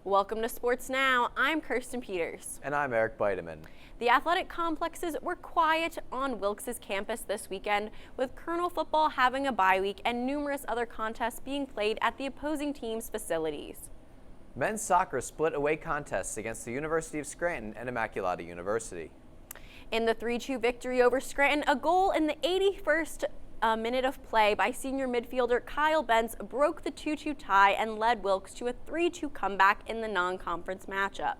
Welcome to Sports Now. I'm Kirsten Peters. And I'm Eric Beideman. The athletic complexes were quiet on Wilkes' campus this weekend, with Colonel football having a bye week and numerous other contests being played at the opposing team's facilities. Men's soccer split away contests against the University of Scranton and Immaculata University. In the 3-2 victory over Scranton, a goal in the 81st minute of play by senior midfielder Kyle Bentz broke the 2-2 tie and led Wilkes to a 3-2 comeback in the non-conference matchup.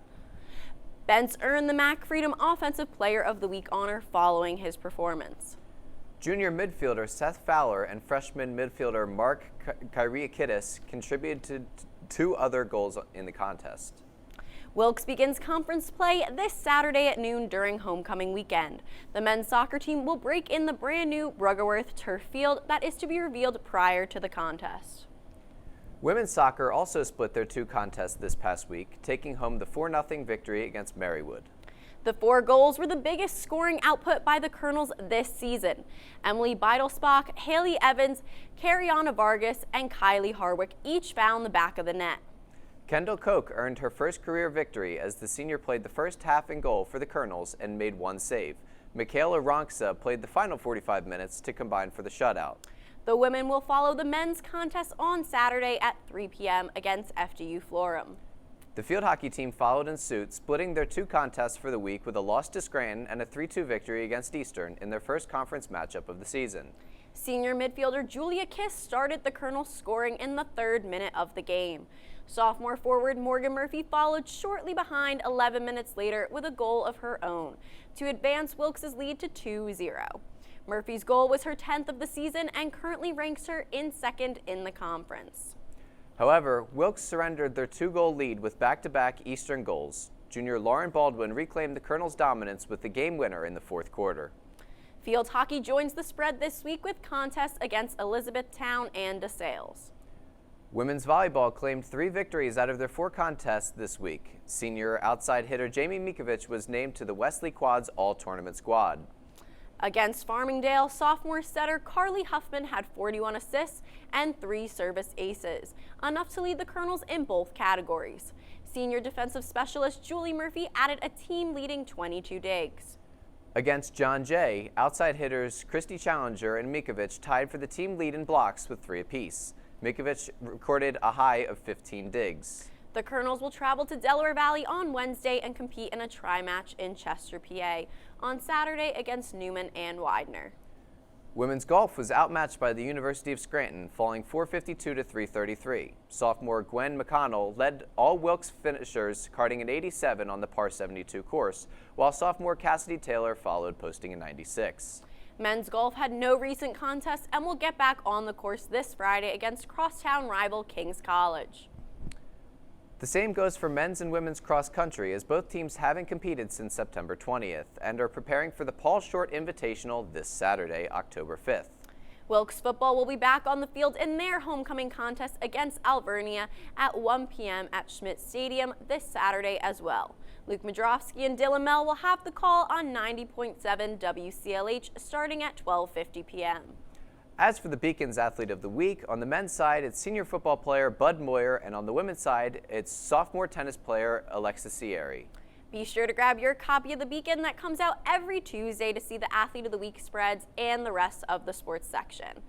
Bentz earned the MAC Freedom Offensive Player of the Week honor following his performance. Junior midfielder Seth Fowler and freshman midfielder Mark Kyriakidis contributed to two other goals in the contest. Wilkes begins conference play this Saturday at noon during homecoming weekend. The men's soccer team will break in the brand new Bruggerworth turf field that is to be revealed prior to the contest. Women's soccer also split their two contests this past week, taking home the 4-0 victory against Marywood. The 4 goals were the biggest scoring output by the Colonels this season. Emily Beidelsbach, Haley Evans, Cariana Vargas, and Kylie Harwick each found the back of the net. Kendall Koch earned her first career victory as the senior played the first half in goal for the Colonels and made one save. Michaela Ronksa played the final 45 minutes to combine for the shutout. The women will follow the men's contest on Saturday at 3 p.m. against FDU Florham. The field hockey team followed in suit, splitting their two contests for the week with a loss to Scranton and a 3-2 victory against Eastern in their first conference matchup of the season. Senior midfielder Julia Kiss started the Colonels scoring in the 3rd minute of the game. Sophomore forward Morgan Murphy followed shortly behind 11 minutes later with a goal of her own to advance Wilkes' lead to 2-0. Murphy's goal was her 10th of the season and currently ranks her in 2nd in the conference. However, Wilkes surrendered their 2-goal lead with back-to-back Eastern goals. Junior Lauren Baldwin reclaimed the Colonels' dominance with the game winner in the 4th quarter. Field hockey joins the spread this week with contests against Elizabethtown and DeSales. Women's volleyball claimed 3 victories out of their 4 contests this week. Senior outside hitter Jamie Mikovic was named to the Wesley Quads All-Tournament squad. Against Farmingdale, sophomore setter Carly Huffman had 41 assists and 3 service aces, enough to lead the Colonels in both categories. Senior defensive specialist Julie Murphy added a team-leading 22 digs. Against John Jay, outside hitters Christy Challenger and Mikovic tied for the team lead in blocks with 3 apiece. Mikovic recorded a high of 15 digs. The Colonels will travel to Delaware Valley on Wednesday and compete in a tri-match in Chester, PA on Saturday against Newman and Widener. Women's golf was outmatched by the University of Scranton, falling 452 to 333. Sophomore Gwen McConnell led all Wilkes finishers, carding an 87 on the par 72 course, while sophomore Cassidy Taylor followed, posting a 96. Men's golf had no recent contests and will get back on the course this Friday against crosstown rival King's College. The same goes for men's and women's cross country, as both teams haven't competed since September 20th and are preparing for the Paul Short Invitational this Saturday, October 5th. Wilkes football will be back on the field in their homecoming contest against Alvernia at 1 p.m. at Schmidt Stadium this Saturday as well. Luke Madrofsky and Dylan Mell will have the call on 90.7 WCLH starting at 12:50 p.m. As for the Beacon's Athlete of the Week, on the men's side, it's senior football player Bud Moyer, and on the women's side, it's sophomore tennis player Alexis Sierri. Be sure to grab your copy of the Beacon that comes out every Tuesday to see the Athlete of the Week spreads and the rest of the sports section.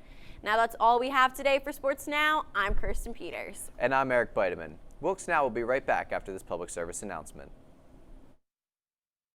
Now that's all we have today for Sports Now. I'm Kirsten Peters. And I'm Eric Beideman. Wilkes Now will be right back after this public service announcement.